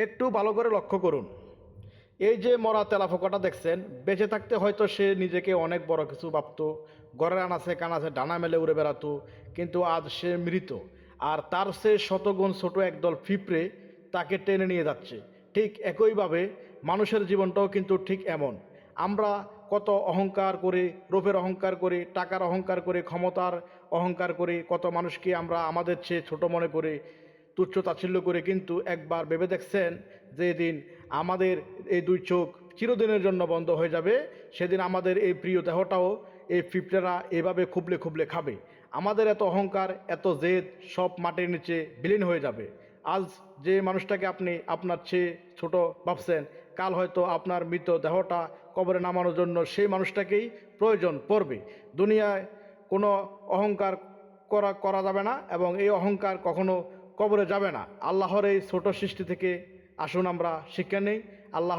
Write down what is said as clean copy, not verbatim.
একটু ভালো করে লক্ষ্য করুন। এই যে মরা তেলাপোকাটা দেখছেন, বেঁচে থাকতে হয়তো সে নিজেকে অনেক বড় কিছু ভাবতো, ঘরের আনাচে কানাচে ডানা মেলে উড়ে বেড়াতো, কিন্তু আজ সে মৃত। আর তার সে শতগুণ ছোট একদল পিঁপড়ে তাকে টেনে নিয়ে যাচ্ছে। ঠিক একইভাবে মানুষের জীবনটাও কিন্তু ঠিক এমন। আমরা কত অহংকার করি, রূপের অহংকার করি, টাকার অহংকার করি, ক্ষমতার অহংকার করি, কত মানুষকে আমরা আমাদের চেয়ে ছোট মনে করি, তুচ্ছ তাচ্ছিল্য করে। কিন্তু একবার ভেবে দেখছেন যে দিন আমাদের এই দুই চোখ চিরদিনের জন্য বন্ধ হয়ে যাবে, সেদিন আমাদের এই প্রিয় দেহটাও এই পিঁপড়েরা এভাবে খুবলে খুবলে খাবে। আমাদের এত অহংকার, এত জেদ সব মাটির নিচে বিলীন হয়ে যাবে। আজ যে মানুষটাকে আপনি আপনার চেয়ে ছোট ভাবছেন, কাল হয়তো আপনার মৃত দেহটা কবরে নামানোর জন্য সেই মানুষটাকেই প্রয়োজন পড়বে। দুনিয়ায় কোনো অহংকার করা করা যাবে না, এবং এই অহংকার কখনো কবরে যাবে না। আল্লাহর এই ছোট সৃষ্টি থেকে আসুন আমরা শিক্ষা নেই। আল্লাহ